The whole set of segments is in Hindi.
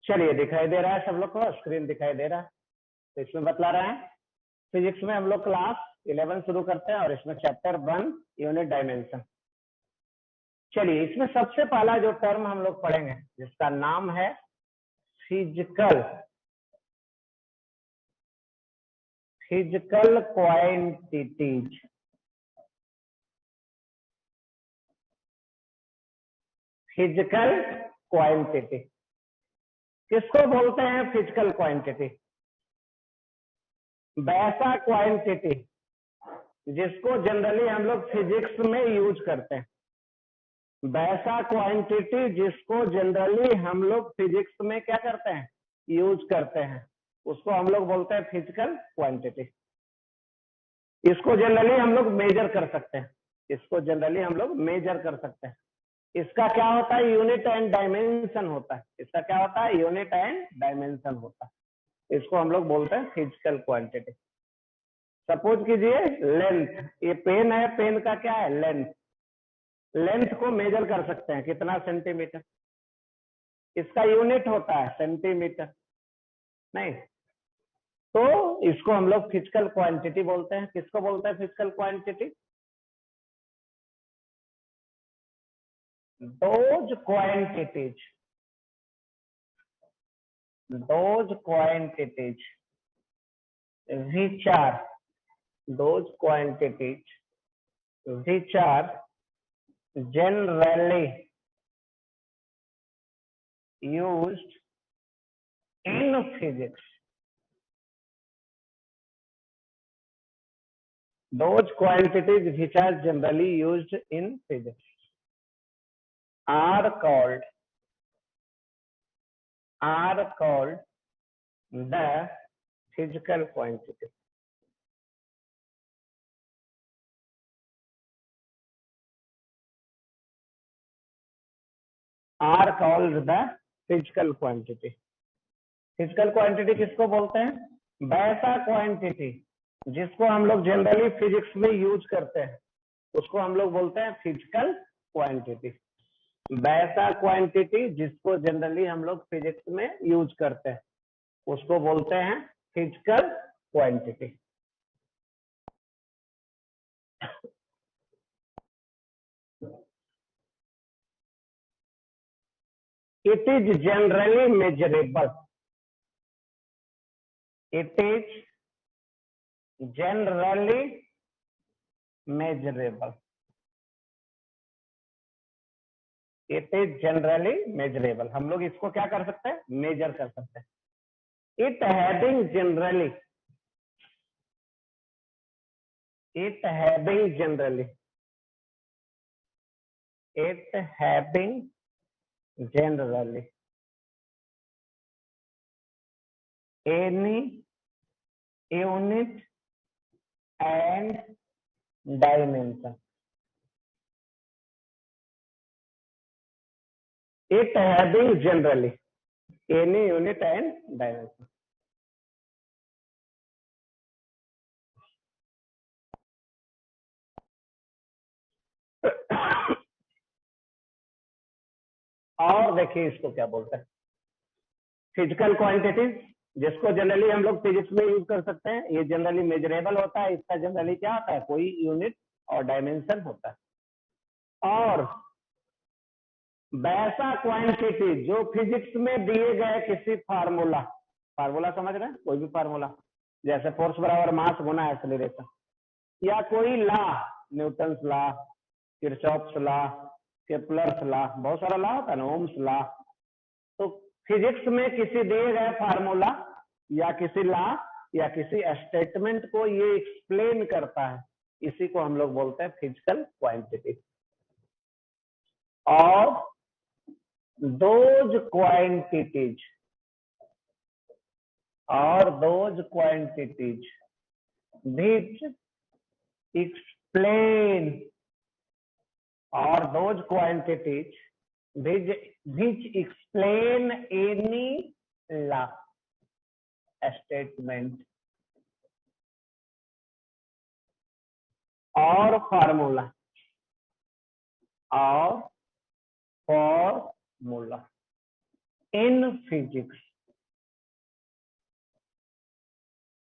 चलिए, दिखाई दे रहा है सब लोग को, स्क्रीन दिखाई दे रहा है। तो इसमें बतला रहे हैं फिजिक्स में हम लोग क्लास 11 शुरू करते हैं और इसमें चैप्टर 1 यूनिट डायमेंशन। चलिए, इसमें सबसे पहला जो टर्म हम लोग पढ़ेंगे जिसका नाम है फिजिकल क्वांटिटीज। फिजिकल क्वांटिटी किसको बोलते हैं? फिजिकल क्वांटिटी वैसा क्वांटिटी जिसको जनरली हम लोग फिजिक्स में यूज करते हैं। वैसा क्वांटिटी जिसको जनरली हम लोग फिजिक्स में क्या करते हैं? यूज करते हैं, उसको हम लोग बोलते हैं फिजिकल क्वांटिटी। इसको जनरली हम लोग मेजर कर सकते हैं, इसको जनरली हम लोग मेजर कर सकते हैं। इसका क्या होता है? यूनिट एंड डायमेंशन होता है। इसका क्या होता है? यूनिट एंड डायमेंशन होता है। इसको हम लोग बोलते हैं फिजिकल क्वांटिटी। सपोज कीजिए लेंथ, ये पेन है, पेन का क्या है? लेंथ। लेंथ को मेजर कर सकते हैं, कितना? सेंटीमीटर। इसका यूनिट होता है सेंटीमीटर, नहीं? तो इसको हम लोग फिजिकल क्वांटिटी बोलते हैं। किसको बोलते हैं physical quantity? those quantities which are those quantities which are generally used in physics. Those quantities which are generally used in physics are called the physical quantity. Are called the physical quantity. Physical quantity किसको बोलते हैं? वैसा क्वांटिटी जिसको हम लोग जनरली फिजिक्स में यूज करते हैं, उसको हम लोग बोलते हैं फिजिकल क्वांटिटी। वैसा क्वांटिटी जिसको जनरली हम लोग फिजिक्स में यूज करते हैं, उसको बोलते हैं physical quantity. It is generally measurable. It is generally measurable. It is generally measurable. हम लोग इसको क्या कर सकते हैं? मेजर कर सकते हैं। It having generally any unit and dimension. It having generally any unit and dimension. और देखिए इसको क्या बोलते हैं? फिजिकल क्वांटिटीज जिसको जनरली हम लोग फिजिक्स में यूज कर सकते हैं, ये जनरली मेजरेबल होता है। इसका जनरली क्या होता है? कोई यूनिट और डायमेंशन होता है। और वैसा क्वांटिटी जो फिजिक्स में दिए गए किसी फार्मूला समझ रहे हैं? कोई भी फार्मूला, जैसे फोर्स बराबर मास गुना एक्सेलरेशन, या कोई law, Newton's law, Kirchhoff's law, Kepler's law, बहुत सारा लॉ होता है ना, ओम्स लॉ। तो फिजिक्स में किसी दिए गए फार्मूला या किसी लॉ या किसी स्टेटमेंट को ये एक्सप्लेन करता है, इसी को हम लोग बोलते हैं फिजिकल क्वांटिटी। और those quantities which explain any law, statement or formula in physics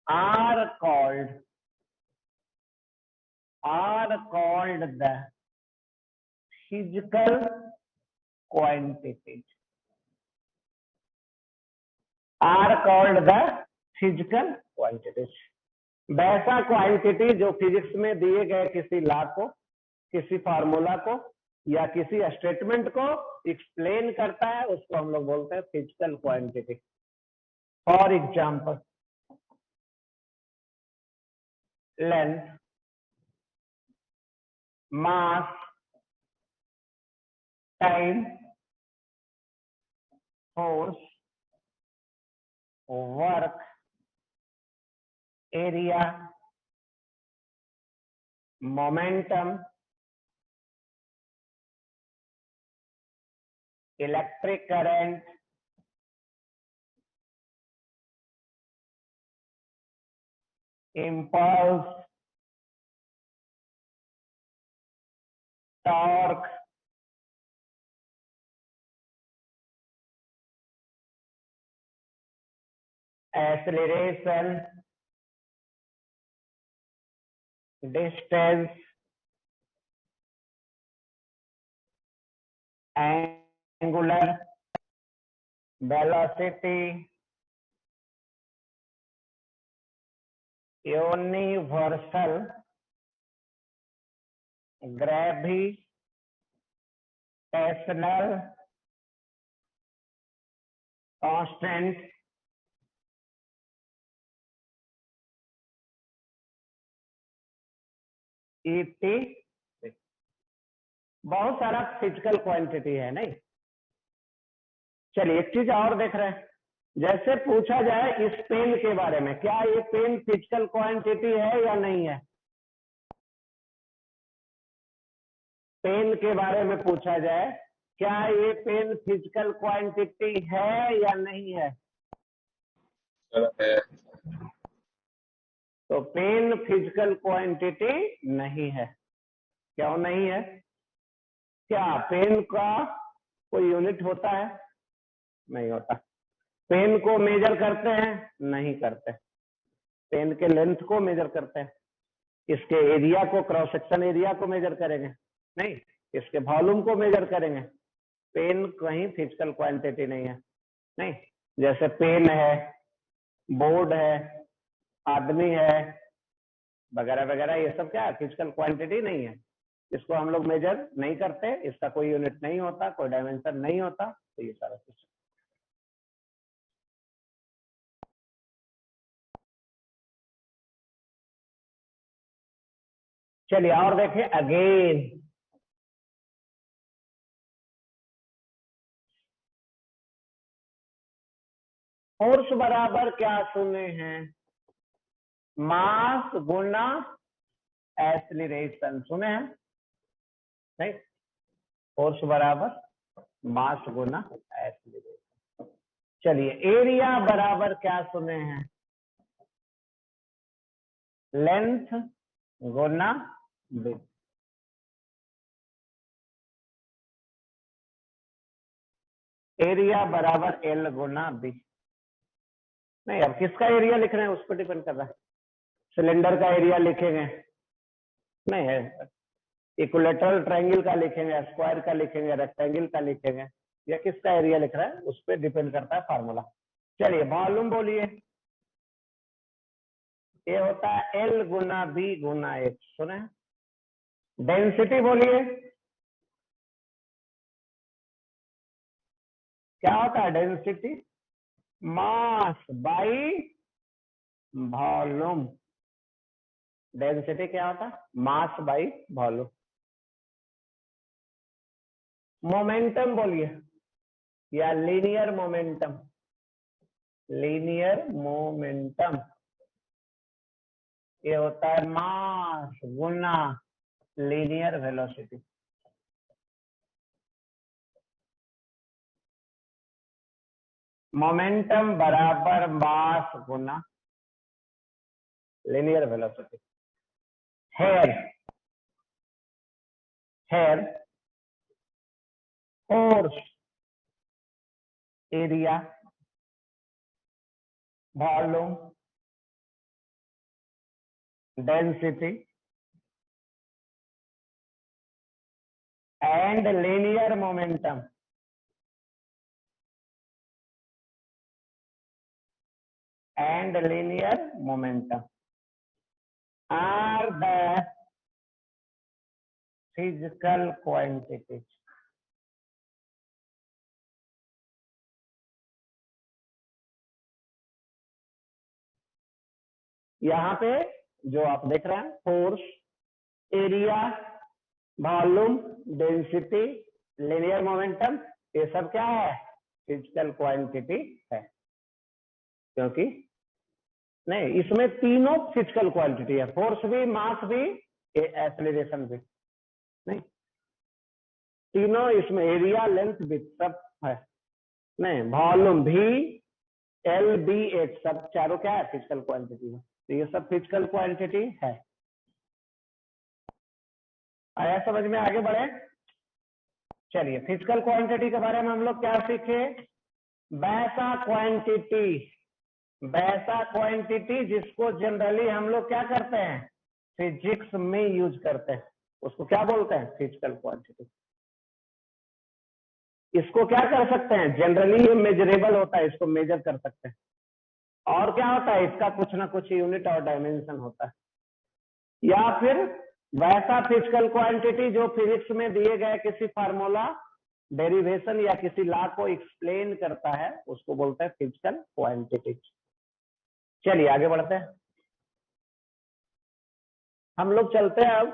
are called the physical quantities. Are called the physical quantities. वैसा क्वांटिटी जो फिजिक्स में दिए गए किसी लॉ को, किसी फार्मूला को या किसी स्टेटमेंट को एक्सप्लेन करता है, उसको हम लोग बोलते हैं physical quantity. For example, length, mass, time, force, work, area, momentum, electric current, impulse, torque, acceleration, distance, angular velocity, universal gravitational constant, ET. बहुत सारा फिजिकल क्वांटिटी है नहीं. चलिए एक चीज और देख रहे हैं. जैसे पूछा जाए इस पेन के बारे में, क्या ये पेन फिजिकल क्वांटिटी है या नहीं है? पेन के बारे में पूछा जाए, क्या ये पेन फिजिकल क्वांटिटी है या नहीं है? तो पेन फिजिकल क्वांटिटी नहीं है. क्यों नहीं है? क्या पेन का कोई यूनिट होता है? नहीं होता. पेन को मेजर करते हैं? नहीं करते. पेन के लेंथ को मेजर करते हैं. इसके एरिया को, क्रॉस सेक्शन एरिया को मेजर करेंगे? नहीं. इसके वॉल्यूम को मेजर करेंगे? पेन कहीं फिजिकल क्वांटिटी नहीं है. नहीं. जैसे पेन है, बोर्ड है, आदमी है, वगैरह वगैरह, ये सब क्या फिजिकल क्वांटिटी नहीं है. इसको हम लोग मेजर नहीं करते, इसका कोई यूनिट नहीं होता, कोई डायमेंशन नहीं होता. तो ये सारा कुछ. चलिए और देखें अगेन. फोर्स बराबर क्या सुने हैं? मास गुना एक्सीलरेशन. सुने हैं नहीं? फोर्स बराबर मास गुना एक्सीलरेशन. चलिए एरिया बराबर क्या सुने हैं? लेंथ गुना विड्थ. एरिया बराबर एल गुना बी. नहीं, अब किसका एरिया लिख रहे हैं उस पर डिपेंड कर रहा है. सिलेंडर का एरिया लिखेंगे? नहीं है. इक्विलेटरल ट्रायंगल का लिखेंगे, स्क्वायर का लिखेंगे, रेक्टेंगल का लिखेंगे, या किसका एरिया लिख रहा है उस पर डिपेंड करता है फार्मूला. चलिए वॉल्यूम बोलिए. ये होता है एल गुना बी गुना एच. सुने? डेंसिटी बोलिए. क्या होता है density? Mass by volume. Density क्या होता है? Mass by volume. मोमेंटम बोलिए, या लीनियर मोमेंटम. लीनियर मोमेंटम ये होता है मास गुना लीनियर वेलोसिटी. मोमेंटम बराबर मास गुना linear velocity. Here force area, volume, density and linear momentum are the physical quantities. यहाँ पे जो आप देख रहे हैं force, area, volume, density, linear momentum, ये सब क्या है? फिजिकल क्वांटिटी है। क्योंकि नहीं, इसमें तीनों फिजिकल क्वांटिटी है, फोर्स भी, मास भी, एक्सेलरेशन भी। नहीं, तीनों इसमें, एरिया, लेंथ, विड्थ सब है। नहीं, वॉल्यूम भी, एल, बी, एच सब चारों क्या है? फिजिकल क्वांटिटी है। तो ये सब फिजिकल क्वांटिटी है। आया समझ में? आगे बढ़े। चलिए, फिजिकल क्वांटिटी के बारे में हम लोग क्या सीखे? वैसा क्वांटिटी जिसको जनरली हम लोग क्या करते हैं? फिजिक्स में यूज करते हैं, उसको क्या बोलते हैं? Physical quantity. इसको क्या कर सकते हैं? जनरली ये मेजरेबल होता है, इसको मेजर कर सकते हैं। और क्या होता है? इसका कुछ ना कुछ यूनिट और डायमेंशन होता है। या फिर वैसा फिजिकल क्वांटिटी जो फिजिक्स में दिए गए किसी फार्मूला, डेरिवेशन या किसी लॉ को एक्सप्लेन करता है, उसको बोलते हैं फिजिकल क्वांटिटी। चलिए आगे बढ़ते हैं। हम लोग चलते हैं अब,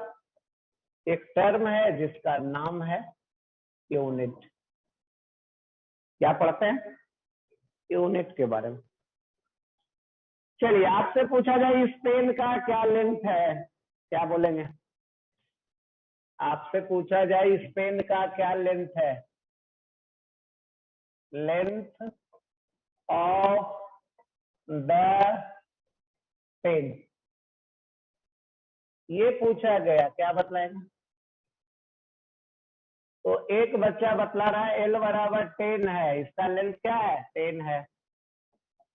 एक टर्म है जिसका नाम है यूनिट। क्या पढ़ते हैं? यूनिट के बारे में। चलिए, आपसे पूछा जाए इस पेन का क्या लेंथ है, क्या बोलेंगे? आपसे पूछा जाए इस पेन का क्या लेंथ है? लेंथ ऑफ द पेन, ये पूछा गया, क्या बतलाएंगे? तो एक बच्चा बतला रहा है एल बराबर 10 है, इसका लेंथ क्या है? 10 है।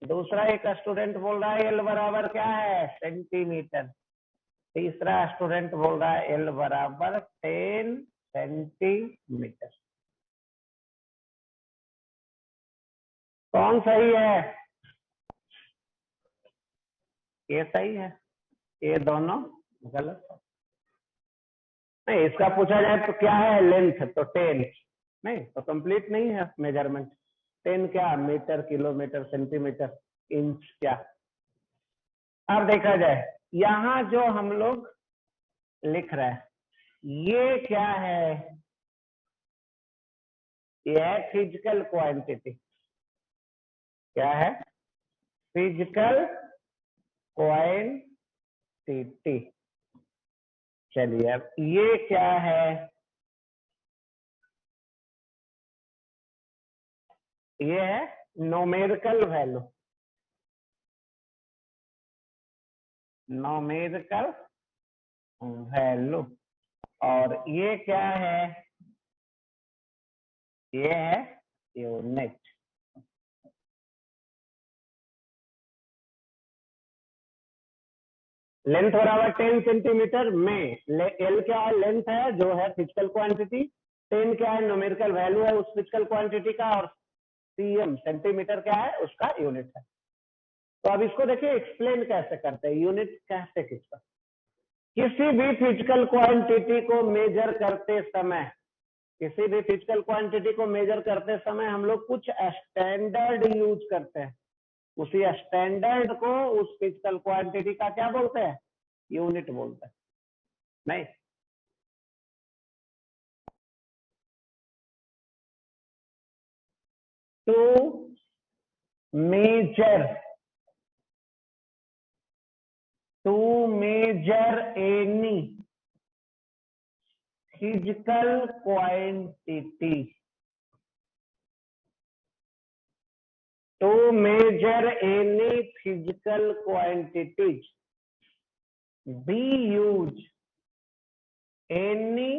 दूसरा एक स्टूडेंट बोल रहा है एल बराबर क्या है? सेंटीमीटर। तीसरा स्टूडेंट बोल रहा है एल बराबर 10 सेंटीमीटर। कौन सही है? ये सही है, ये दोनों गलत है। नहीं, इसका पूछा जाए तो क्या है लेंथ? तो 10। नहीं तो कंप्लीट नहीं है मेजरमेंट। 10 क्या? मीटर, किलोमीटर, सेंटीमीटर, इंच, क्या? अब देखा जाए, यहाँ जो हम लोग लिख रहे हैं, ये क्या है? ये है फिजिकल क्वांटिटी। क्या है? Physical quantity. चलिए, अब ये क्या है? ये है नोमेरिकल वैल्यू। Numerical value. और ये क्या है? ये है यूनिट। लेंथ बराबर 10 सेंटीमीटर में एल क्या है? लेंथ है जो है फिजिकल क्वांटिटी। 10 क्या है? न्यूमेरिकल वैल्यू है उस फिजिकल क्वांटिटी का। और सीएम सेंटीमीटर क्या है? उसका यूनिट है। तो अब इसको देखिए एक्सप्लेन कैसे करते हैं, यूनिट कैसे किसका। किसी भी फिजिकल क्वांटिटी को मेजर करते समय, किसी भी फिजिकल क्वांटिटी को मेजर करते समय हम लोग कुछ स्टैंडर्ड यूज करते हैं। उसी स्टैंडर्ड को उस फिजिकल क्वांटिटी का क्या बोलते हैं? यूनिट बोलते हैं। नहीं, to measure any physical quantity, to measure any physical quantities, we use any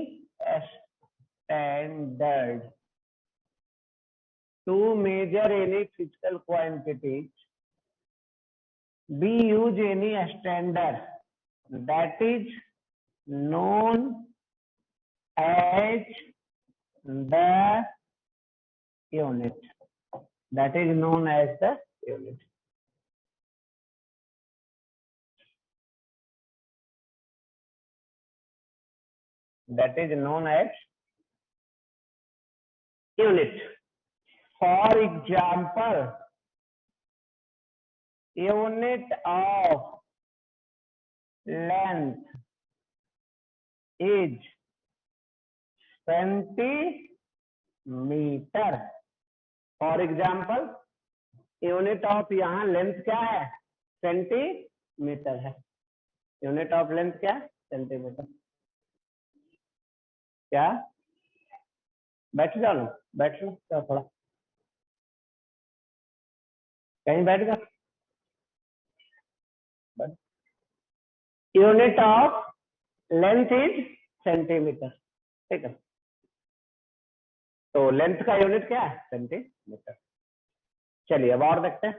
standard. to measure any physical quantities, we use any standard that is known as the unit. That is known as the unit. That is known as unit. For example, unit of length is centimeter. For example unit of यहाँ लेंथ क्या है, सेंटीमीटर है. यूनिट ऑफ लेंथ क्या है, सेंटीमीटर. क्या बैठ जाओ ना, बैठ जाओ थोड़ा, कहीं बैठ जाओ. Unit of length is centimetre. ठीक है, तो लेंथ का यूनिट क्या है, सेंटीमीटर. चलिए अब और देखते हैं,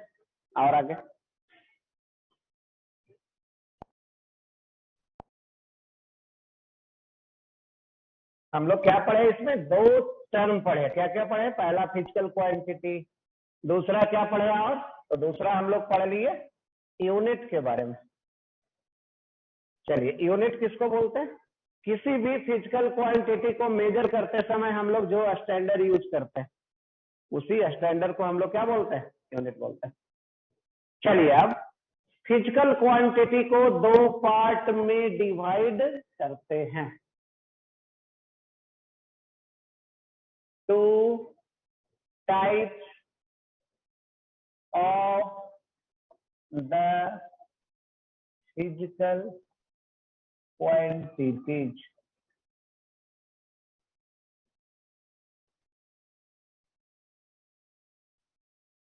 और आगे हम लोग क्या पढ़े, इसमें दो टर्म पढ़े. क्या क्या पढ़े, पहला फिजिकल क्वांटिटी, दूसरा क्या पढ़े, और तो दूसरा हम लोग पढ़ लिए यूनिट के बारे में. चलिए, यूनिट किसको बोलते हैं, किसी भी फिजिकल क्वांटिटी को मेजर करते समय हम लोग जो स्टैंडर्ड यूज करते हैं उसी स्टैंडर्ड को हम लोग क्या बोलते हैं, यूनिट बोलते हैं. चलिए अब फिजिकल क्वांटिटी को दो पार्ट में डिवाइड करते हैं. Two types of the physical quantities.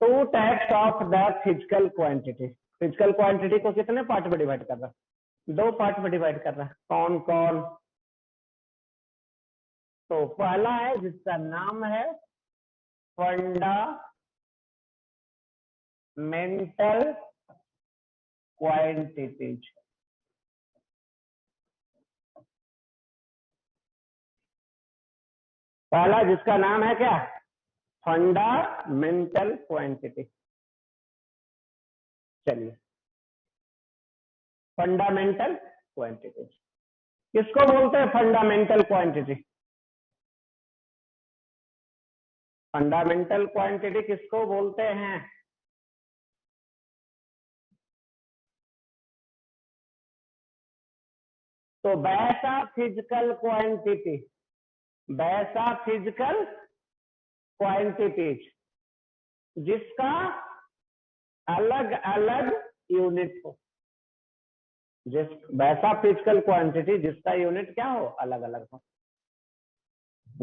Two types of the physical quantity. Physical quantity को कितने पार्ट में डिवाइड कर रहा है, दो पार्ट में डिवाइड कर रहा है. कौन कौन, तो पहला है जिसका नाम है फंडामेंटल क्वांटिटीज. पहला जिसका नाम है क्या, फंडामेंटल क्वांटिटी. चलिए, फंडामेंटल क्वांटिटी किसको बोलते हैं, फंडामेंटल क्वांटिटी. फंडामेंटल क्वांटिटी किसको बोलते हैं, तो वैसा फिजिकल क्वांटिटी, वैसा फिजिकल क्वांटिटीज जिसका अलग अलग यूनिट हो. जिस वैसा फिजिकल क्वांटिटी जिसका यूनिट क्या हो, अलग अलग हो,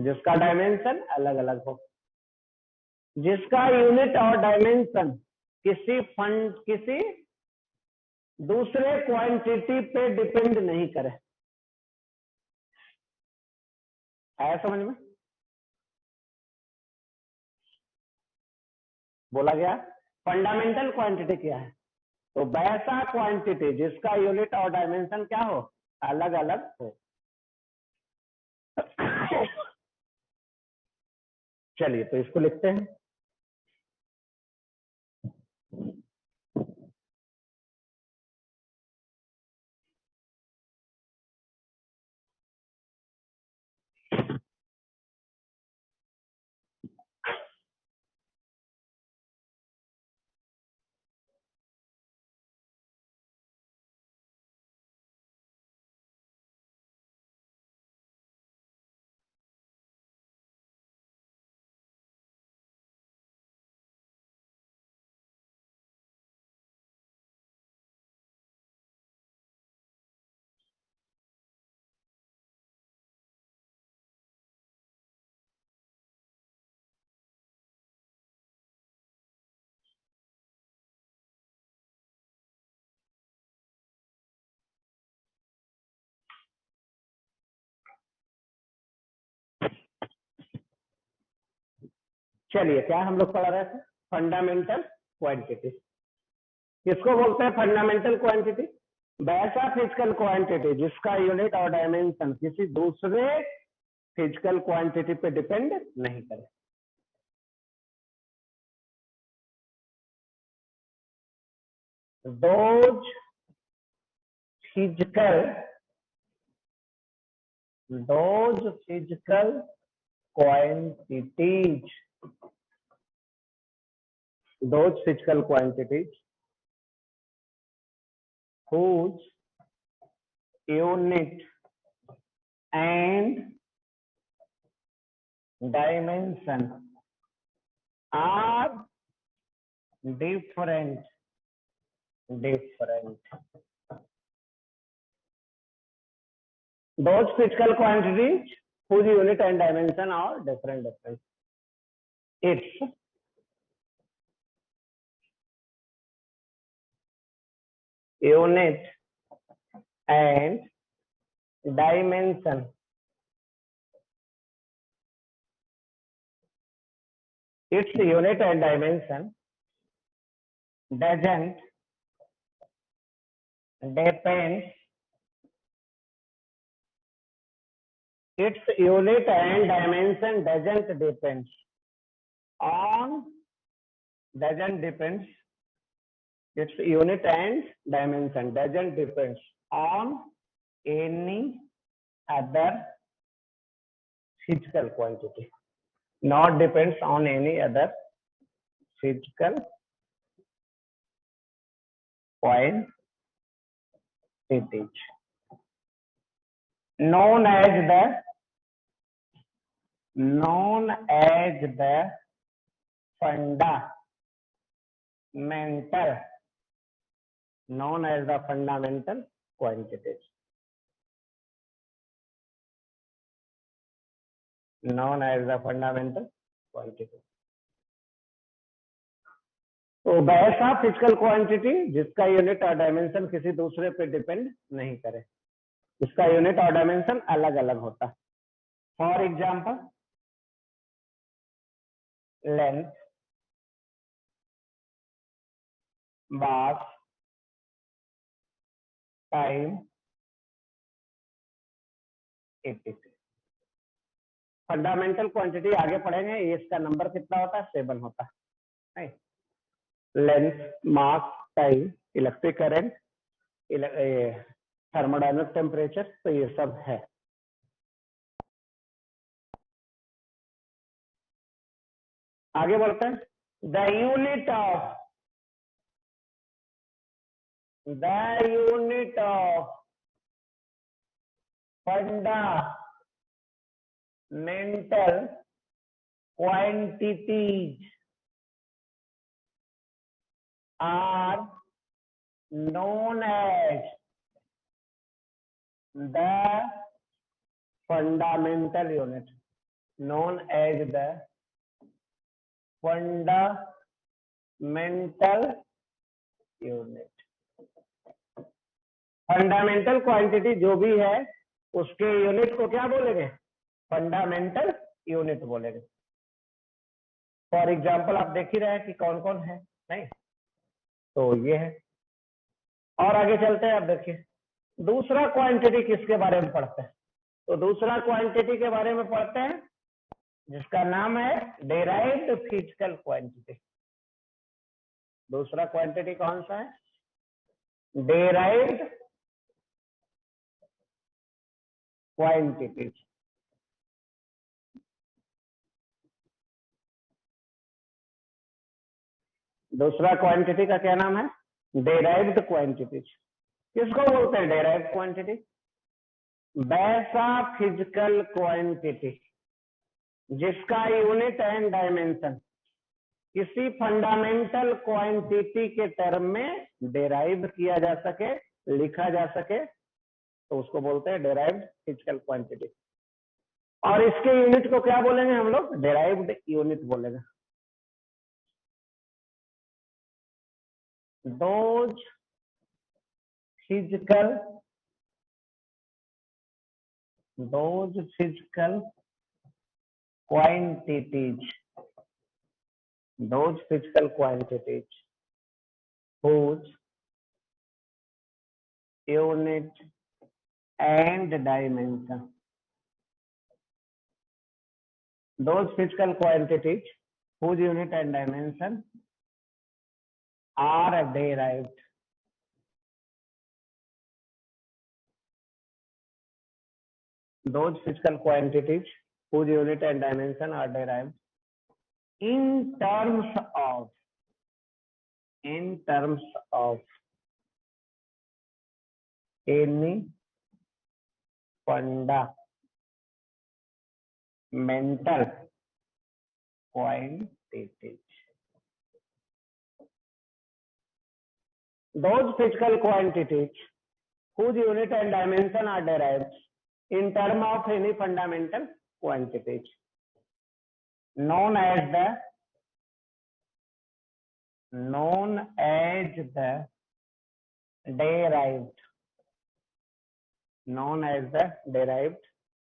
जिसका डायमेंशन अलग अलग हो, जिसका यूनिट और डायमेंशन किसी दूसरे क्वांटिटी पे डिपेंड नहीं करे. आया समझ में, बोला गया फंडामेंटल क्वांटिटी क्या है, तो वैसा क्वांटिटी जिसका यूनिट और डायमेंशन क्या हो, अलग अलग हो. चलिए तो इसको लिखते हैं. चलिए, क्या हम लोग पढ़ रहे थे? Fundamental quantity. किसको बोलते हैं फंडामेंटल क्वांटिटी? वैसा फिजिकल क्वांटिटी जिसका यूनिट और डायमेंशन किसी दूसरे फिजिकल क्वांटिटी पे डिपेंड नहीं करे। those physical quantities whose unit and dimension are different. Those physical quantities whose unit and dimension are different. Its unit and dimension doesn't depend. Its unit and dimension doesn't depend on. Its unit and dimension doesn't depend on any other physical quantity. Not depends on any other physical quantities. Known as the fundamental quantities. तो वैसा फिजिकल क्वांटिटी जिसका यूनिट और डायमेंशन किसी दूसरे पे डिपेंड नहीं करे, इसका यूनिट और डायमेंशन अलग अलग होता है। For example, length, mass, time, etc. Fundamental quantity आगे पढ़ेंगे, ये इसका नंबर कितना होता है? 7 होता है। Length, mass, time, electric current, thermodynamic temperature, तो ये सब है। आगे बढ़ते हैं। The unit of fundamental quantities are known as the fundamental unit. Fundamental quantity जो भी है उसके यूनिट को क्या बोलेंगे? फंडामेंटल यूनिट बोलेंगे। फॉर एग्जाम्पल आप देख ही रहे हैं कि कौन कौन है, नहीं? तो ये है। और आगे चलते हैं। आप देखिए दूसरा क्वांटिटी किसके बारे में पढ़ते हैं? तो दूसरा क्वांटिटी के बारे में पढ़ते हैं जिसका नाम है डेराइव्ड फिजिकल क्वांटिटी। दूसरा क्वांटिटी कौन सा है? Derived quantities. दूसरा क्वांटिटी का क्या नाम है? Derived quantities. किसको बोलते हैं डेराइव्ड क्वांटिटी? वैसा फिजिकल क्वांटिटी जिसका यूनिट एंड डायमेंशन किसी फंडामेंटल क्वांटिटी के टर्म में डेराइव किया जा सके, लिखा जा सके, तो उसको बोलते हैं डेराइव्ड फिजिकल क्वांटिटी। और इसके यूनिट को क्या बोलेंगे हम लोग? डेराइव्ड यूनिट बोलेंगे। those physical quantities those physical quantities whose unit and dimension, those physical quantities whose unit and dimension are derived those physical quantities whose unit and dimension are derived in terms of any fundamental quantities. Those physical quantities whose unit and dimension are derived in terms of any fundamental quantities known as the derived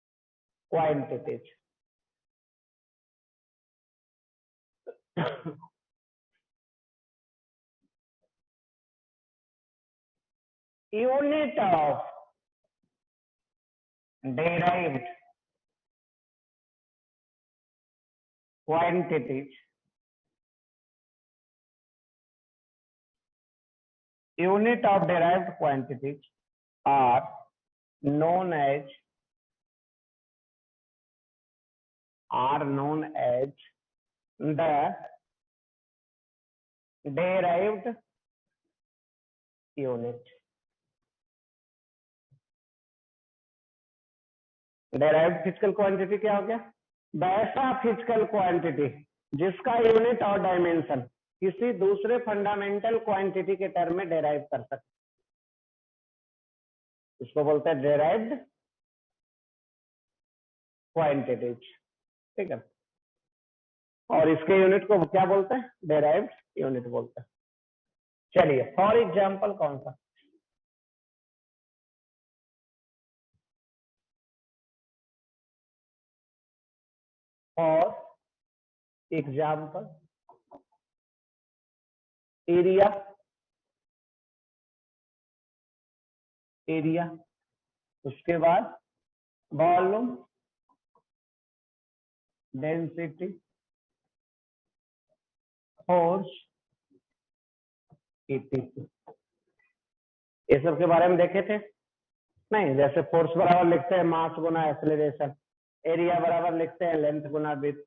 quantities. Unit of derived quantities are known as the derived unit. Derived physical quantity क्या हो गया? वैसा फिजिकल क्वांटिटी जिसका यूनिट और डायमेंशन किसी दूसरे फंडामेंटल क्वांटिटी के टर्म में डेराइव कर सकते, इसको बोलते हैं डेराइव्ड क्वांटिटीज, ठीक है। और इसके यूनिट को क्या बोलते हैं? डेराइव्ड यूनिट बोलते हैं। चलिए फॉर एग्जाम्पल कौन सा? और एग्जाम्पल एरिया, उसके बाद वॉल्यूम, डेंसिटी, फोर्स, ईटीसी, ये सब के बारे में देखे थे नहीं? जैसे फोर्स बराबर लिखते हैं मास गुना एक्सेलरेशन, एरिया बराबर लिखते हैं लेंथ गुना विड्थ,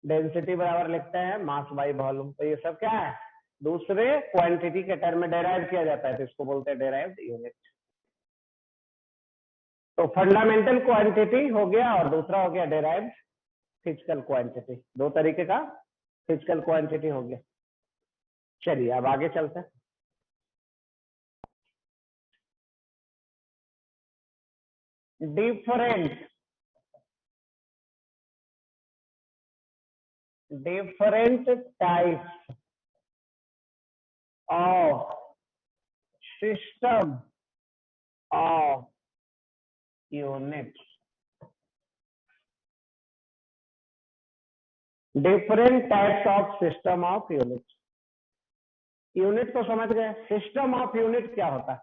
डेंसिटी बराबर लिखते हैं मास बाई वॉल्यूम। तो ये सब क्या है? दूसरे क्वांटिटी के टर्म में डेराइव किया जाता है, तो इसको बोलते हैं डेराइव्ड यूनिट। तो फंडामेंटल क्वांटिटी हो गया और दूसरा हो गया डेराइव्ड फिजिकल क्वांटिटी। दो तरीके का फिजिकल क्वांटिटी हो गया। चलिए अब आगे चलते हैं। different types of system of units, different types of system of units। Unit तो समझ गए, सिस्टम ऑफ यूनिट क्या होता है?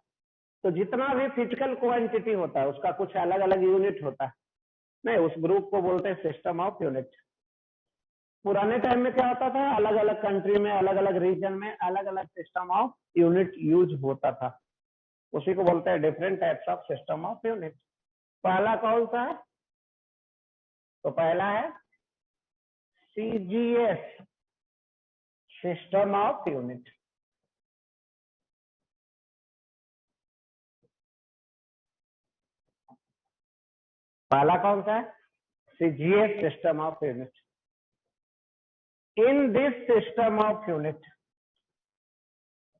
तो जितना भी फिजिकल क्वांटिटी होता है उसका कुछ अलग अलग यूनिट होता है, नहीं उस ग्रुप को बोलते हैं सिस्टम ऑफ यूनिट। पुराने टाइम में क्या होता था? अलग अलग कंट्री में, अलग अलग रीजन में अलग अलग सिस्टम ऑफ यूनिट यूज होता था, उसी को बोलते हैं different types of system of unit. पहला कौन सा है? तो पहला है सीजीएस, सिस्टम ऑफ यूनिट। पहला कौन सा है? CGS, system of unit. In this system of unit,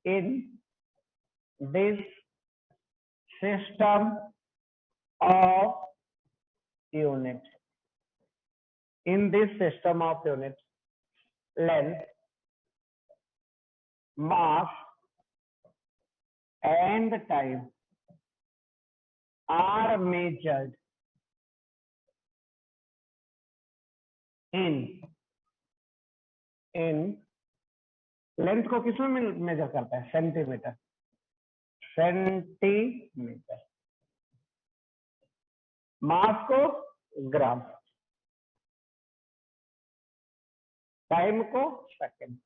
in this system of unit, in this system of unit, length, mass and time are measured in length को किसमें मेजर करता है? Centimetre, centimetre. मास को ग्राम, टाइम को second.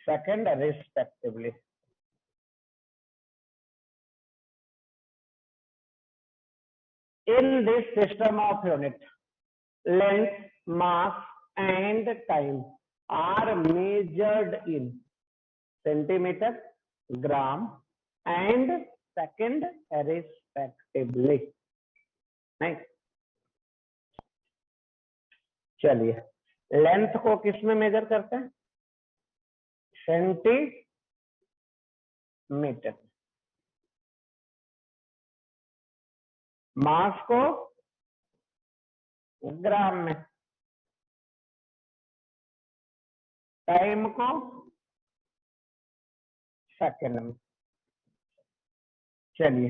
Second respectively. In this system of unit, length, mass, and time are measured in centimeter, gram, and second respectively. नहीं, चलिए लेंथ को किस में मेजर करते हैं? सेंटीमीटर। मास को ग्राम में, टाइम को सेकंड में। चलिए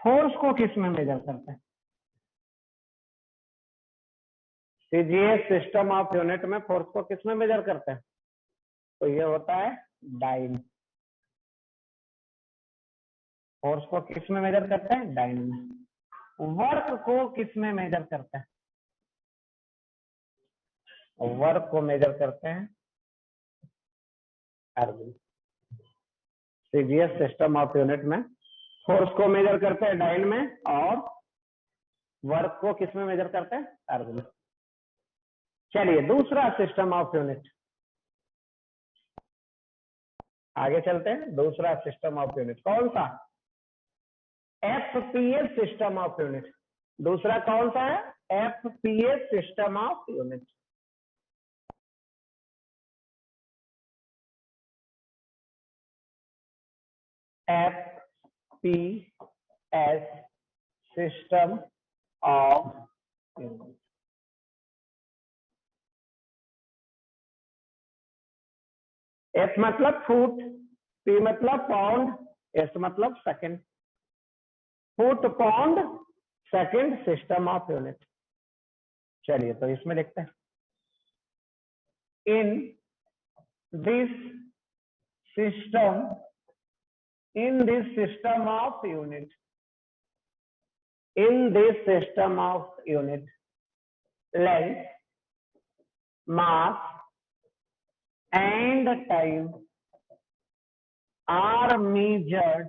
फोर्स को किस में मेजर करते हैं? सीजीएस सिस्टम ऑफ यूनिट में फोर्स को किस में मेजर करते हैं? तो ये होता है डाइन। फोर्स को किस में मेजर करते हैं? डाइन में। वर्क को किस में मेजर करते हैं? वर्क को मेजर करते हैं आर्गन। सीजीएस सिस्टम ऑफ यूनिट में फोर्स को मेजर करते हैं डाइन में, और वर्क को किस में मेजर करते हैं? आर्गन। चलिए दूसरा सिस्टम ऑफ यूनिट, आगे चलते हैं। दूसरा सिस्टम ऑफ यूनिट कौन सा? FPS system of unit. दूसरा कौन सा है? FPS system of unit. FPS system of unit. F मतलब फुट, पी मतलब पाउंड, एस मतलब second. Foot, pound, second system of unit. चलिए तो इसमें देखते हैं। In this system of unit, in this system of unit, length, mass, and time are measured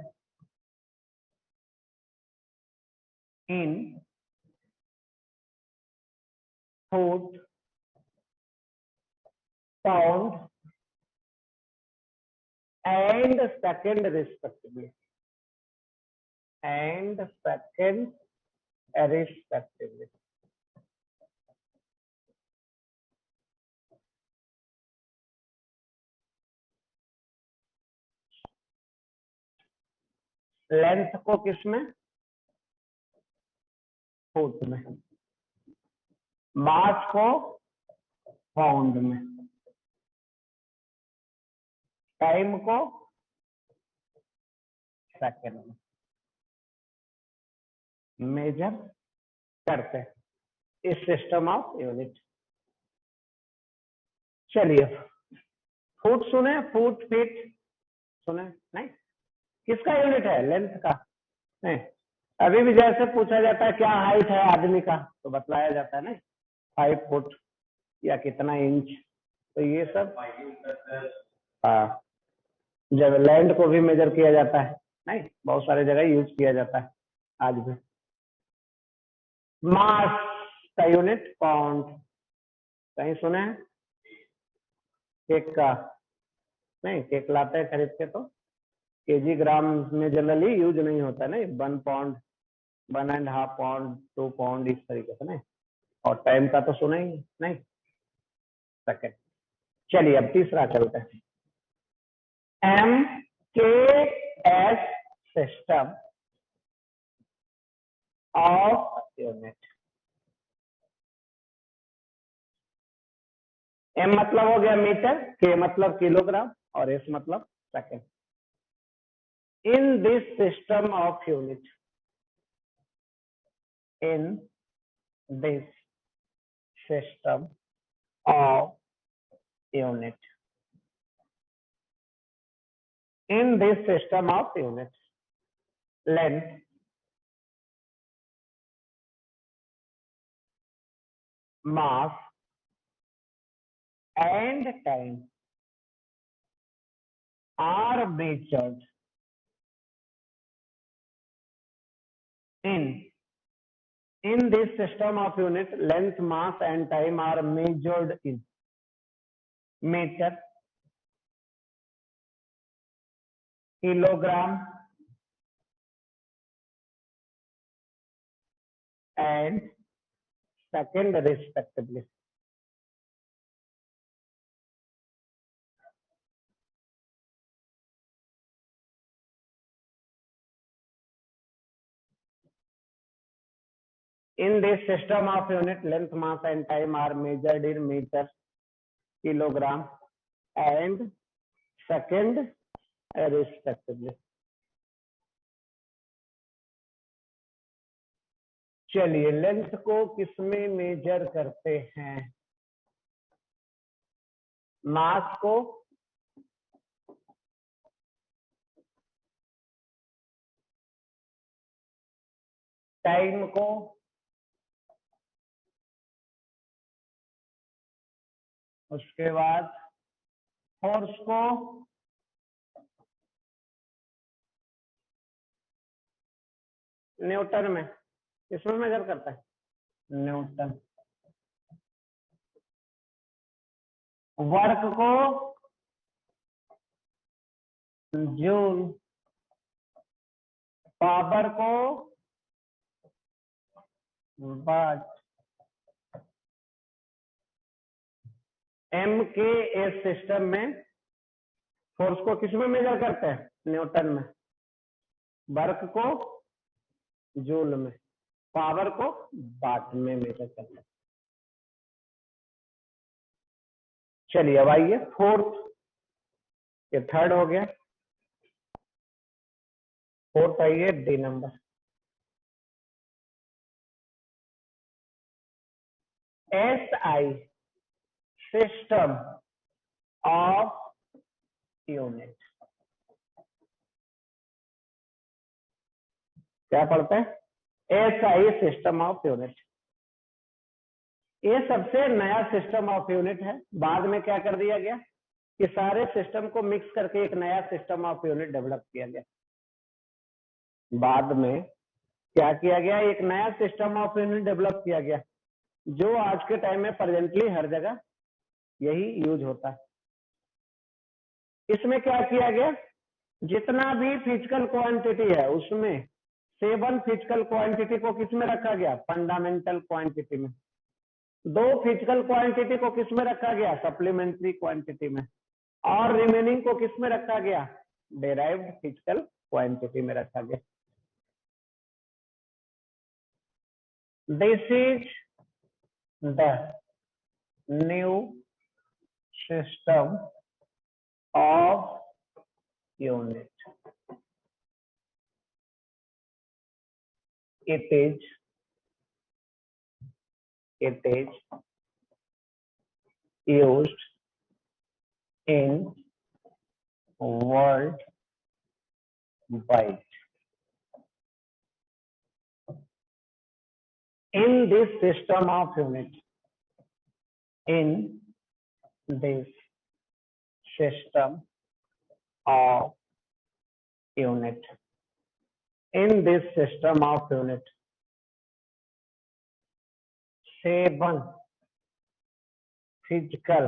in foot, pound, and second respectively. And second respectively. Length को किस में? फुट में। मास को पाउंड में। टाइम को सेकंड में मेजर करते हैं इस सिस्टम ऑफ यूनिट। चलिए फुट सुने, फुट, फीट सुने नहीं? किसका यूनिट है? लेंथ का नहीं। अभी भी जैसे पूछा जाता है क्या हाइट है आदमी का, तो बतलाया जाता है ना 5 फुट या कितना इंच। तो ये सब हाँ, जब लैंड को भी मेजर किया जाता है नहीं, बहुत सारे जगह यूज किया जाता है आज भी। मास का यूनिट पाउंड, कहीं सुने हैं? केक का नहीं, केक लाते हैं खरीद के तो केजी ग्राम में जनरली यूज नहीं होता है नहीं, 1 पाउंड, 1.5 पाउंड, 2 पाउंड इस तरीके से नहीं। और टाइम का तो सुना ही नहीं, सेकंड। चलिए अब तीसरा चलते हैं। MKS system of unit. M मतलब हो गया मीटर, K मतलब किलोग्राम, और S मतलब second. In this system of unit, in this system of unit. In this system of units, length, mass, and time are measured in this system of unit. Length, mass, and time are measured in meter, kilogram, and second respectively. In this system of unit, length, mass, and time are measured in meter, kilogram, and second respectively. चलिए, लेंथ को किसमें मेजर करते हैं? मास को टाइम को उसके बाद फोर्स को न्यूटन में किसमें मेजर करता है? न्यूटन। वर्क को जूल, पावर को वाट। एम के एस सिस्टम में फोर्स को किसमें मेजर करते हैं? न्यूटन में। वर्क को जूल में, पावर को वाट में मेजर करते हैं। चलिए अब आइए फोर्थ, ये थर्ड हो गया। फोर्थ आइए D number. SI system of unit. क्या पढ़ते हैं? SI system of unit. ये सबसे नया सिस्टम ऑफ यूनिट है। बाद में क्या कर दिया गया कि सारे सिस्टम को मिक्स करके एक नया सिस्टम ऑफ यूनिट डेवलप किया गया। बाद में क्या किया गया? एक नया सिस्टम ऑफ यूनिट डेवलप किया गया जो आज के टाइम में प्रेजेंटली हर जगह यही यूज होता है। इसमें क्या किया गया? जितना भी फिजिकल क्वांटिटी है उसमें 7 फिजिकल क्वांटिटी को किसमें रखा गया? फंडामेंटल क्वांटिटी में। 2 फिजिकल क्वांटिटी को किसमें रखा गया? सप्लीमेंट्री क्वांटिटी में। और रिमेनिंग को किसमें रखा गया? डेराइव्ड फिजिकल क्वांटिटी में रखा गया। This is the new system of unit. It is used in world wide. In this system of unit, in this system of unit, in this system of unit, 7 physical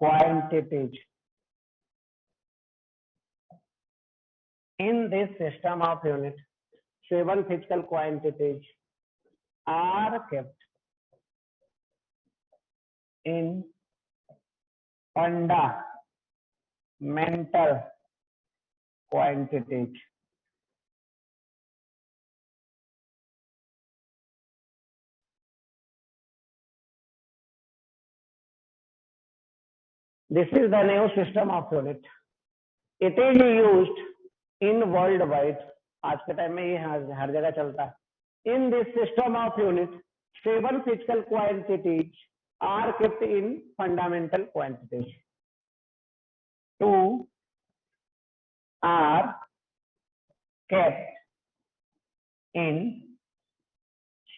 quantities. In this system of unit, 7 physical quantities are kept in fundamental quantities. This is the new system of unit. It is used in worldwide. आज के टाइम में ये हर जगह चलता है। In this system of unit, 7 physical quantities are kept in fundamental quantities. 2 are kept in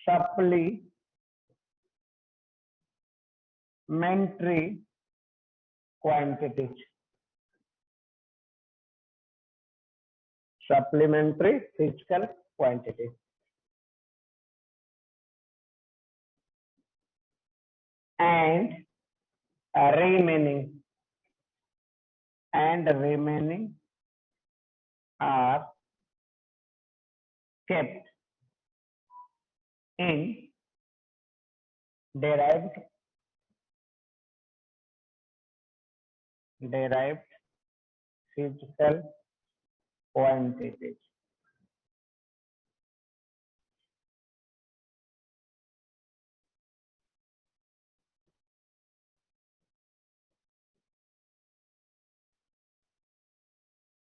supplementary quantities. Supplementary physical quantities. And remaining are kept in derived physical quantities.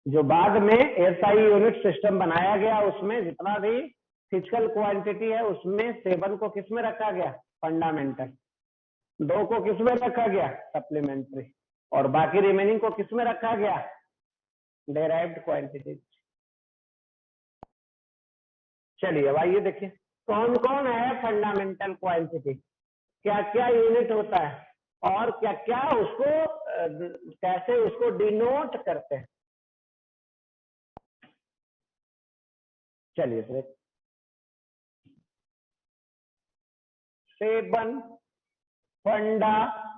जो बाद में एसआई यूनिट सिस्टम बनाया गया उसमें जितना भी फिजिकल क्वांटिटी है उसमें 7 को किस में रखा गया? फंडामेंटल। 2 को किस में रखा गया? सप्लीमेंट्री। और बाकी रिमेनिंग को किस में रखा गया? Derived quantities. चलिए अब आइए देखिए कौन कौन है फंडामेंटल क्वांटिटी, क्या क्या यूनिट होता है और क्या क्या उसको कैसे उसको डिनोट करते हैं। चलिए फिर 7 fundamental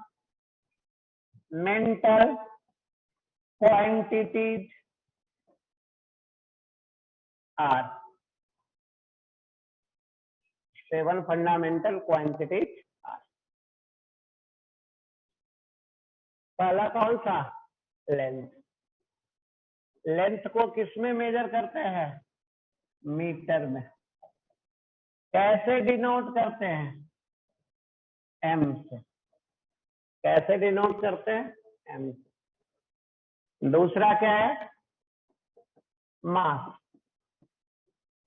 quantities are. 7 fundamental quantities are. पहला कौन सा? लेंथ। लेंथ को किस में मेजर करते हैं? मीटर में। कैसे डिनोट करते हैं? एम से। कैसे डिनोट करते हैं? एम से। दूसरा क्या है? मास।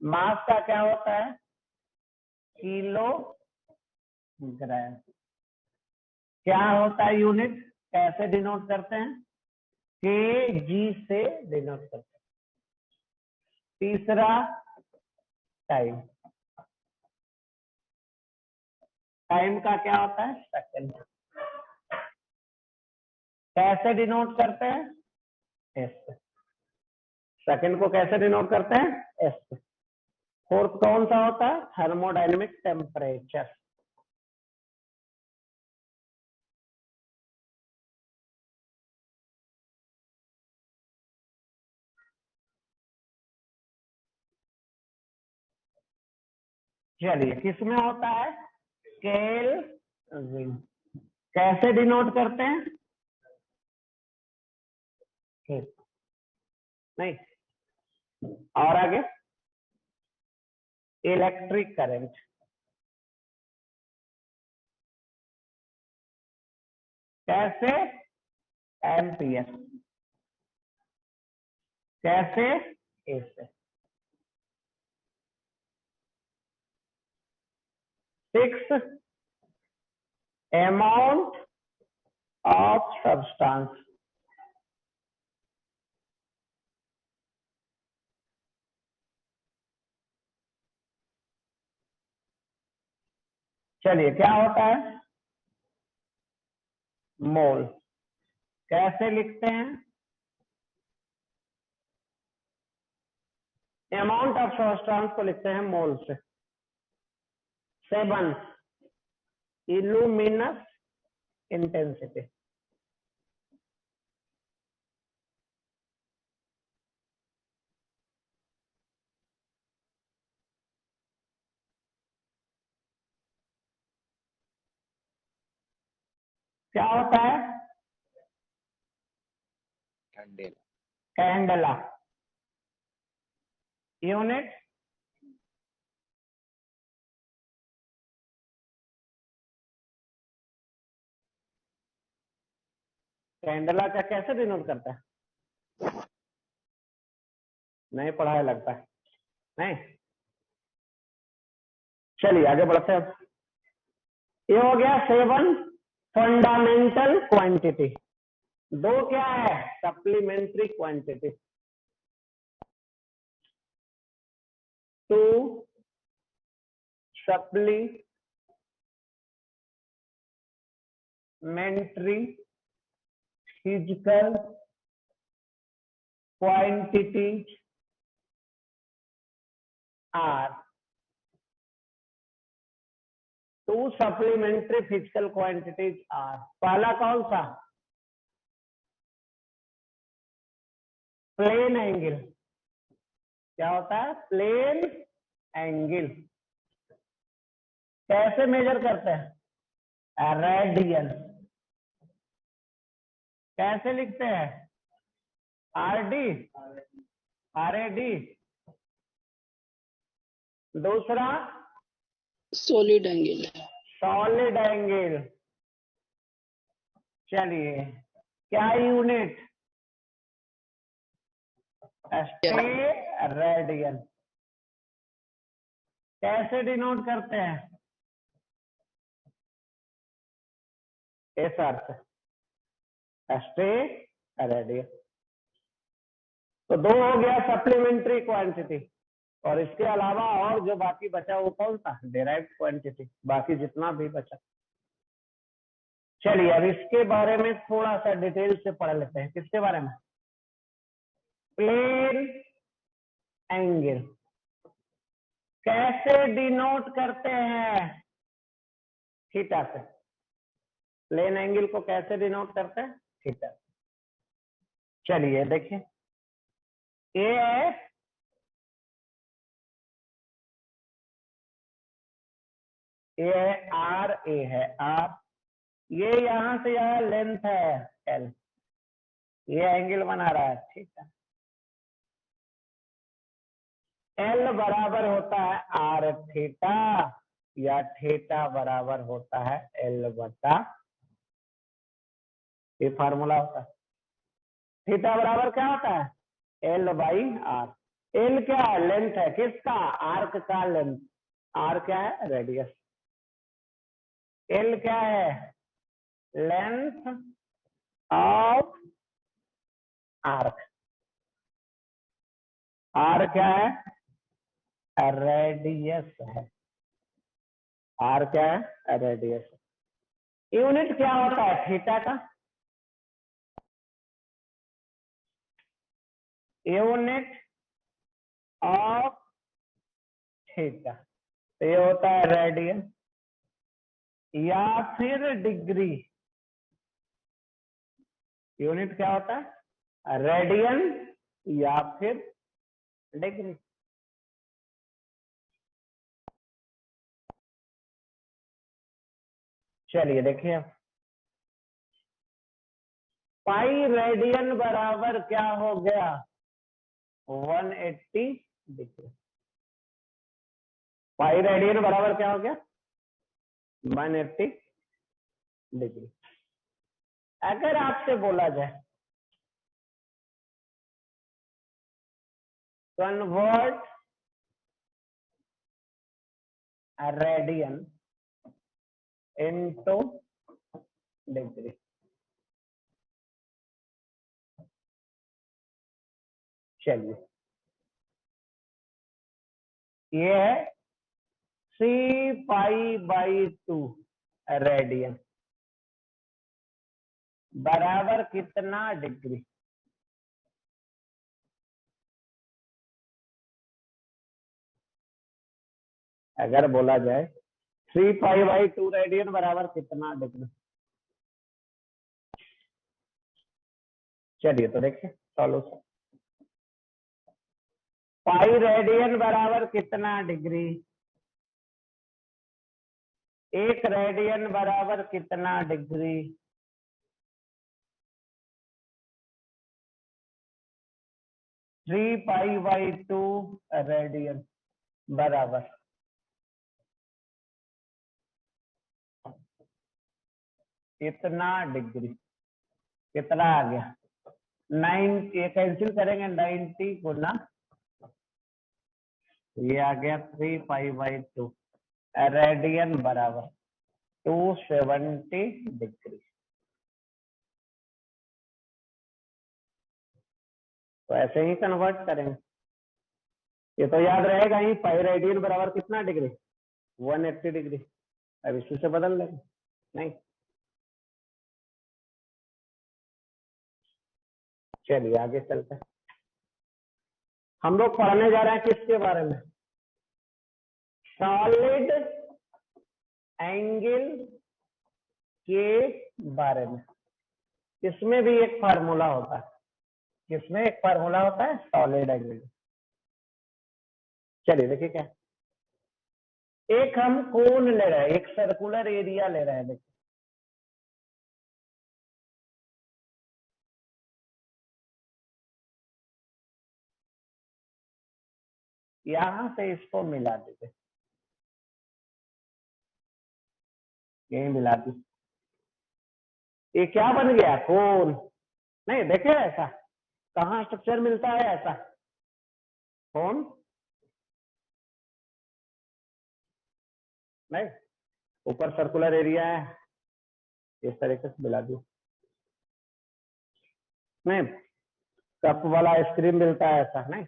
मास का क्या होता है? किलोग्राम। क्या होता है यूनिट? कैसे डिनोट करते हैं? केजी से डिनोट करते हैं। तीसरा टाइम। टाइम का क्या होता है? सेकंड। कैसे डिनोट करते हैं? एस। सेकंड को कैसे डिनोट करते हैं? एस। फोर्थ कौन सा होता है? Thermodynamic temperature. चलिए किसमें होता है? केल्विन। कैसे डिनोट करते हैं? नहीं, और आगे इलेक्ट्रिक करंट। कैसे? एम्पियर। कैसे? ऐसे। 6 अमाउंट ऑफ सब्सटेंस। चलिए क्या होता है? मोल। कैसे लिखते हैं? अमाउंट ऑफ सब्सटेंस को लिखते हैं मोल से। 7 इल्यूमिनस इंटेंसिटी। क्या होता है? कैंडला। यूनिट कैंडला का कैसे डिनोट करता है? नहीं पढ़ा है लगता है। नहीं, चलिए आगे बढ़ते हैं। ये हो गया 7 फंडामेंटल क्वांटिटी। 2 क्या है? Supplementary quantity. 2 supplementary physical quantities are. 2 supplementary physical quantities are. पहला कौन सा? Plane angle. क्या होता है? Plane angle. कैसे मेजर करते हैं? रेडियन। कैसे लिखते हैं? RD, RAD. दूसरा सॉलिड एंगल। Solid angle. चलिए, क्या यूनिट? रेडियन। कैसे डिनोट करते हैं? इस अर्थ रेडियन। तो 2 हो गया सप्लीमेंट्री क्वांटिटी। और इसके अलावा और जो बाकी बचा वो कौन सा? Derived quantity. बाकी जितना भी बचा। चलिए, अब इसके बारे में थोड़ा सा डिटेल से पढ़ लेते हैं। किसके बारे में? प्लेन एंगल कैसे डिनोट करते हैं? थीटा से। प्लेन एंगल को कैसे डिनोट करते हैं? थीटा। चलिए देखिए, ये है आर। ए है आर। ये यहां से यह लेंथ है एल। ये एंगल बना रहा है। ठीक है। एल बराबर होता है आर थीटा, या थीटा बराबर होता है एल बटा। ये फार्मूला होता है। थीटा बराबर क्या होता है? L by are. एल क्या है? लेंथ है। किसका? आर्क का लेंथ। आर क्या है? रेडियस। एल क्या है? Length of arc. आर क्या है? रेडियस है। आर क्या है? रेडियस। यूनिट क्या होता है थीटा का? Unit of theta. तो ये होता है रेडियन या फिर डिग्री। यूनिट क्या होता है? रेडियन या फिर डिग्री। चलिए देखिए, पाई रेडियन बराबर क्या हो गया? 180 डिग्री। पाई रेडियन बराबर क्या हो गया? 180 डिग्री। अगर आपसे बोला जाए कन्वर्ट रेडियन इनटू डिग्री, चलिए ये है सी पाई बाई 2 रेडियन बराबर कितना डिग्री? अगर बोला जाए 3 पाई बाई 2 रेडियन बराबर कितना डिग्री? चलिए तो देखिए सॉल्यूशन। पाई रेडियन बराबर कितना डिग्री? 1 रेडियन बराबर कितना डिग्री? 3 पाई बाई 2 रेडियन बराबर कितना डिग्री? कितना आ गया? 9। ये कैंसिल करेंगे, 90 गुना ये आ गया 3 पाई बाई 2 रेडियन बराबर 270 डिग्री। तो ऐसे ही कन्वर्ट करेंगे। ये तो याद रहेगा ही, पाई रेडियन बराबर कितना डिग्री, 180 डिग्री। अब इसी से बदल लेंगे, नहीं। चलिए आगे चलते हैं। हम लोग पढ़ने जा रहे हैं किसके बारे में, सॉलिड एंगल के बारे में। इसमें भी एक फार्मूला होता है, किसमें एक फार्मूला होता है, सॉलिड एंगल। चलिए देखिए क्या, एक हम कोन ले रहे हैं, एक सर्कुलर एरिया ले रहे हैं। देखिए यहां से इसको मिला दीजिए, यही मिला दी, ये क्या बन गया, कोन। नहीं देखे ऐसा कहाँ स्ट्रक्चर मिलता है, ऐसा कोन नहीं, ऊपर सर्कुलर एरिया है, इस तरीके से मिला दी। नहीं कप वाला आइसक्रीम मिलता है ऐसा, नहीं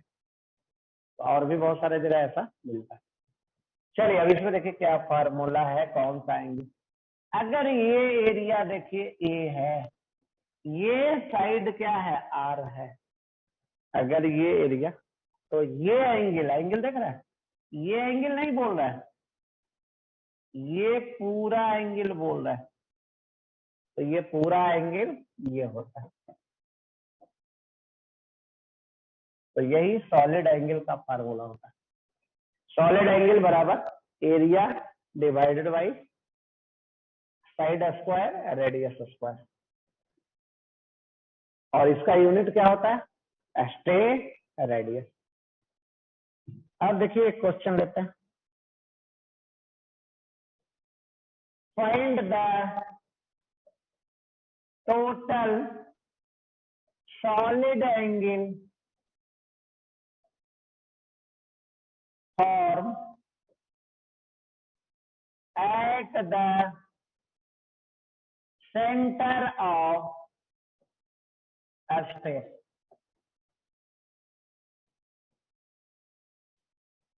तो और भी बहुत सारे जगह ऐसा मिलता है। चलिए अब इसमें देखिए क्या फार्मूला है, कौन सा एंगल। अगर ये एरिया देखिए ए है, ये साइड क्या है, आर है, अगर ये एरिया, तो ये एंगल, एंगल देख रहा है, ये एंगल नहीं बोल रहा है, ये पूरा एंगल बोल रहा है। तो ये पूरा एंगल ये होता है। तो यही सॉलिड एंगल का फार्मूला होता है। सॉलिड एंगल बराबर area divided by side square radius square. और इसका यूनिट क्या होता है, स्टे रेडियस। अब देखिए एक क्वेश्चन लेते हैं, find the total solid angle form at the center of a space।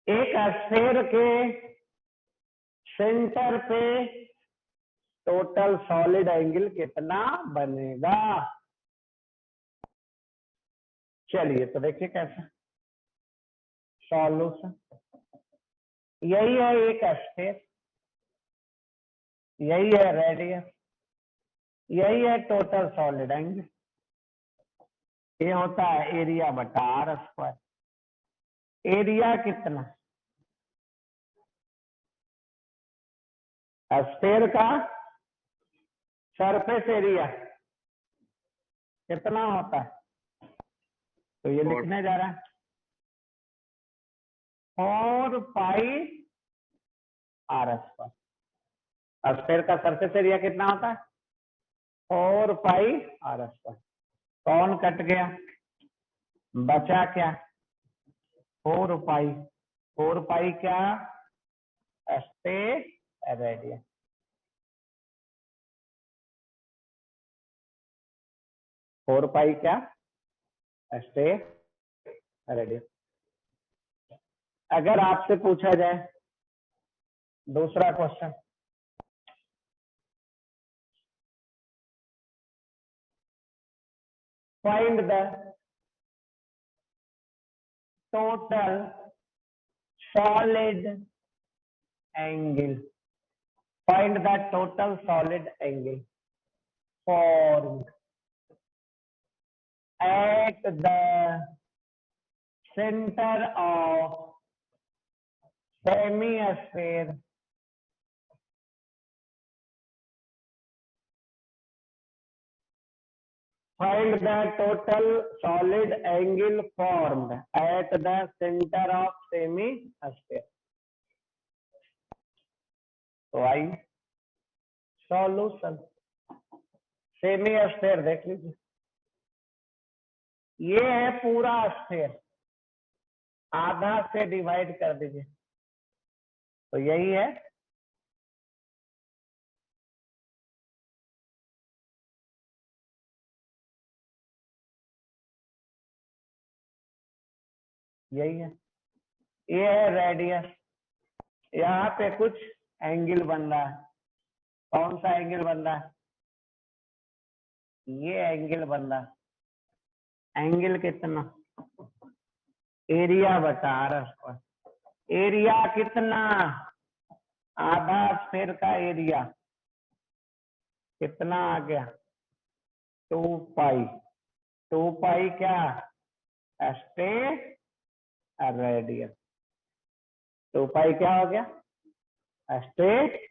एक स्फेयर के सेंटर पे टोटल सॉलिड एंगल कितना बनेगा। चलिए तो देखिए कैसे सॉल्यूशन, यही है एक स्फेयर, यही है रेडियस, यही है टोटल सॉलिड एंगल, ये होता है एरिया बटा आर स्क्वायर। एरिया कितना, स्फेयर का सरफेस एरिया कितना होता है, तो ये लिखने जा रहा है 4 पाई आर स्क्वायर। स्फेयर का सरफेस एरिया कितना होता है, 4 पाई आर स्क्वायर। कौन कट गया, बचा क्या, 4 पाई। 4 पाई क्या, स्पेस रेडियस। 4 पाई क्या, स्पेस रेडियस। अगर आपसे पूछा जाए दूसरा question, find the total solid angle, find the total solid angle formed at the center of semi-sphere find the total solid angle formed at the center of semi-sphere। तो आई सॉल्यूशन, सेमी स्फेयर देख लीजिए, ये है पूरा स्फेयर, आधा से डिवाइड कर दीजिए, तो यही है यही है, ये है रेडियस। यहाँ पे कुछ एंगल बन रहा है, कौन सा एंगल बन रहा है? ये एंगल बन रहा है। एंगल कितना? एरिया बटा आर स्क्वायर। एरिया कितना? आधा स्फीयर का एरिया कितना आ गया? 2 पाई। 2 पाई क्या? State radius. 2 पाई क्या हो गया? स्टेट